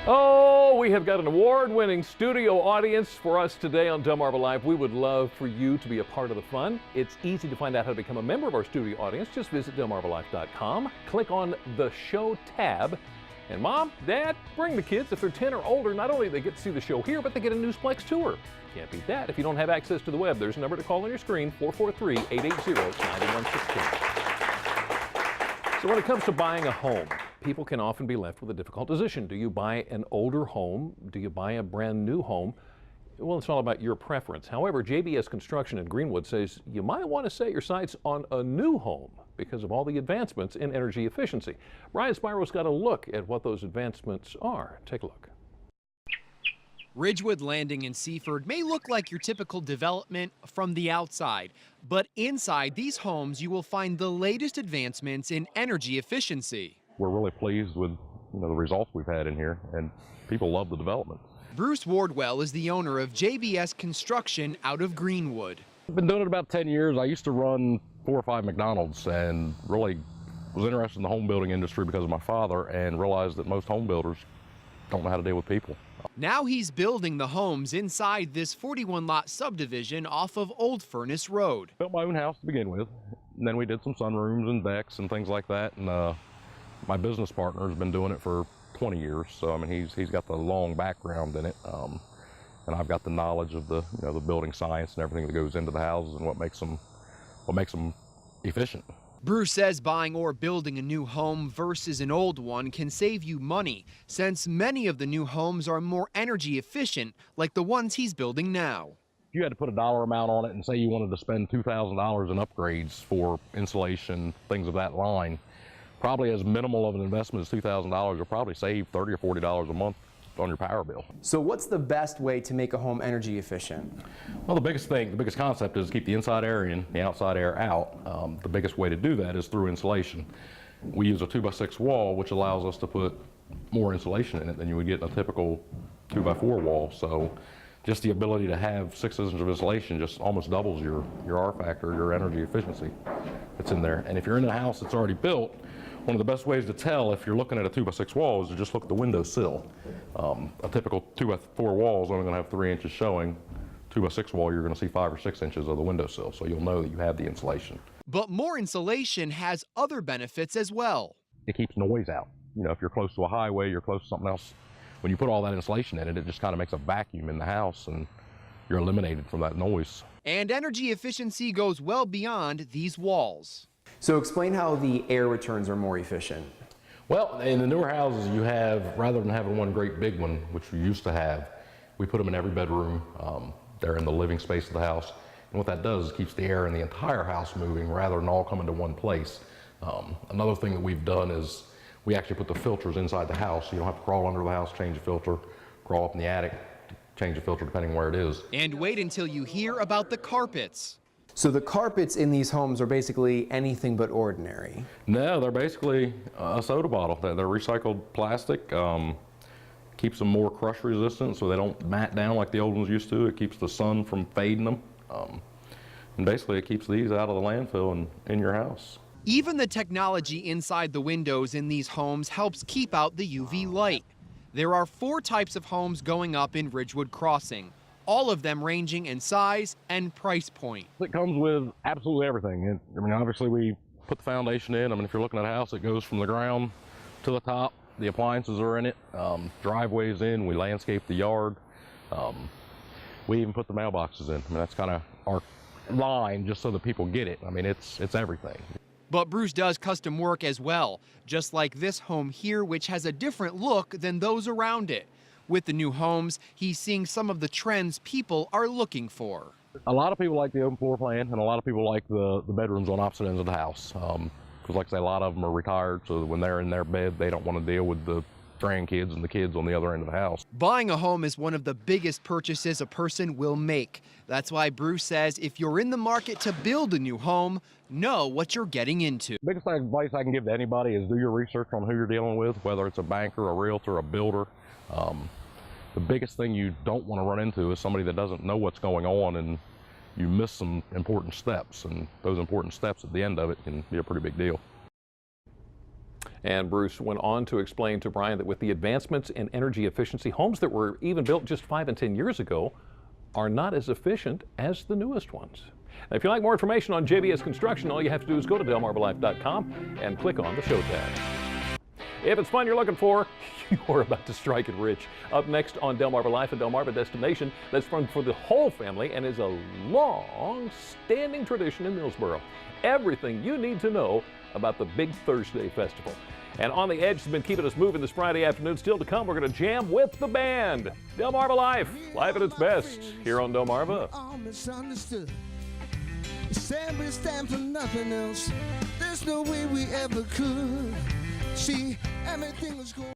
Oh, we have got an award-winning studio audience for us today on Delmarva Live. We would love for you to be a part of the fun. It's easy to find out how to become a member of our studio audience. Just visit delmarvalife.com, click on the show tab, and Mom, Dad, bring the kids. If they're 10 or older, not only do they get to see the show here, but they get a Newsplex tour. Can't beat that. If you don't have access to the web, there's a number to call on your screen, 443-880-9116. So when it comes to buying a home, people can often be left with a difficult decision. Do you buy an older home? Do you buy a brand new home? Well, it's all about your preference. However, JBS Construction in Greenwood says you might want to set your sights on a new home because of all the advancements in energy efficiency. Brian Spiro's got a look at what those advancements are. Take a look. Ridgewood Landing in Seaford may look like your typical development from the outside, but inside these homes you will find the latest advancements in energy efficiency. We're really pleased with the results we've had in here, and people love the development. Bruce Wardwell is the owner of JBS Construction out of Greenwood. I've been doing it about 10 years. I used to run 4 or 5 McDonald's and really was interested in the home building industry because of my father, and realized that most home builders don't know how to deal with people. Now he's building the homes inside this 41-lot subdivision off of Old Furnace Road. Built my own house to begin with, and then we did some sunrooms and decks and things like that. And my business partner has been doing it for 20 years, so I mean he's got the long background in it, and I've got the knowledge of the the building science and everything that goes into the houses and what makes them efficient. Bruce says buying or building a new home versus an old one can save you money, since many of the new homes are more energy efficient, like the ones he's building now. If you had to put a dollar amount on it and say you wanted to spend $2,000 in upgrades for insulation, things of that line, probably as minimal of an investment as $2,000, you'll probably save $30 or $40 a month on your power bill. So what's the best way to make a home energy efficient? Well, the biggest concept is keep the inside air in, the outside air out. The biggest way to do that is through insulation. We use a 2x6 wall, which allows us to put more insulation in it than you would get in a typical 2x4 wall. So just the ability to have 6 inches of insulation just almost doubles your R factor, your energy efficiency that's in there. And if you're in a house that's already built, one of the best ways to tell if you're looking at a 2x6 wall is to just look at the window sill. A typical 2x4 wall is only going to have 3 inches showing. 2x6 wall, you're going to see 5 or 6 inches of the window sill, so you'll know that you have the insulation. But more insulation has other benefits as well. It keeps noise out. If you're close to a highway, you're close to something else, when you put all that insulation in it, it just kind of makes a vacuum in the house and you're eliminated from that noise. And energy efficiency goes well beyond these walls. So explain how the air returns are more efficient. Well, in the newer houses you have, rather than having one great big one, which we used to have, we put them in every bedroom. They're in the living space of the house. And what that does is keeps the air in the entire house moving rather than all coming to one place. Another thing that we've done is we actually put the filters inside the house, so you don't have to crawl under the house, change the filter, crawl up in the attic, change the filter depending where it is. And wait until you hear about the carpets. So the carpets in these homes are basically anything but ordinary. No, they're basically a soda bottle. They're recycled plastic. Keeps them more crush resistant so they don't mat down like the old ones used to. It keeps the sun from fading them. And basically it keeps these out of the landfill and in your house. Even the technology inside the windows in these homes helps keep out the UV light. There are 4 types of homes going up in Ridgewood Crossing, all of them ranging in size and price point. It comes with absolutely everything. Obviously we put the foundation in. If you're looking at a house, it goes from the ground to the top. The appliances are in it. Driveways in. We landscape the yard. We even put the mailboxes in. That's kind of our line, just so that people get it. It's everything. But Bruce does custom work as well, just like this home here, which has a different look than those around it. With the new homes, he's seeing some of the trends people are looking for. A lot of people like the open floor plan, and a lot of people like the bedrooms on opposite ends of the house. Because like I say, a lot of them are retired, so when they're in their bed, they don't want to deal with the grandkids and the kids on the other end of the house. Buying a home is one of the biggest purchases a person will make. That's why Bruce says if you're in the market to build a new home, know what you're getting into. The biggest advice I can give to anybody is do your research on who you're dealing with, whether it's a banker, a realtor, a builder. The biggest thing you don't want to run into is somebody that doesn't know what's going on and you miss some important steps, and those important steps at the end of it can be a pretty big deal. And Bruce went on to explain to Brian that with the advancements in energy efficiency, homes that were even built just 5 and 10 years ago are not as efficient as the newest ones. Now, if you'd like more information on JBS Construction, all you have to do is go to delmarvalife.com and click on the show tab. If it's fun you're looking for, you're about to strike it rich. Up next on Delmarva Life, a Delmarva destination that's fun for the whole family and is a long-standing tradition in Millsboro. Everything you need to know about the Big Thursday Festival. And On the Edge has been keeping us moving this Friday afternoon. Still to come, we're going to jam with the band. Delmarva Life, live at its best, here on Delmarva. All misunderstood. You said we stand for nothing else. There's no way we ever could. See, everything was going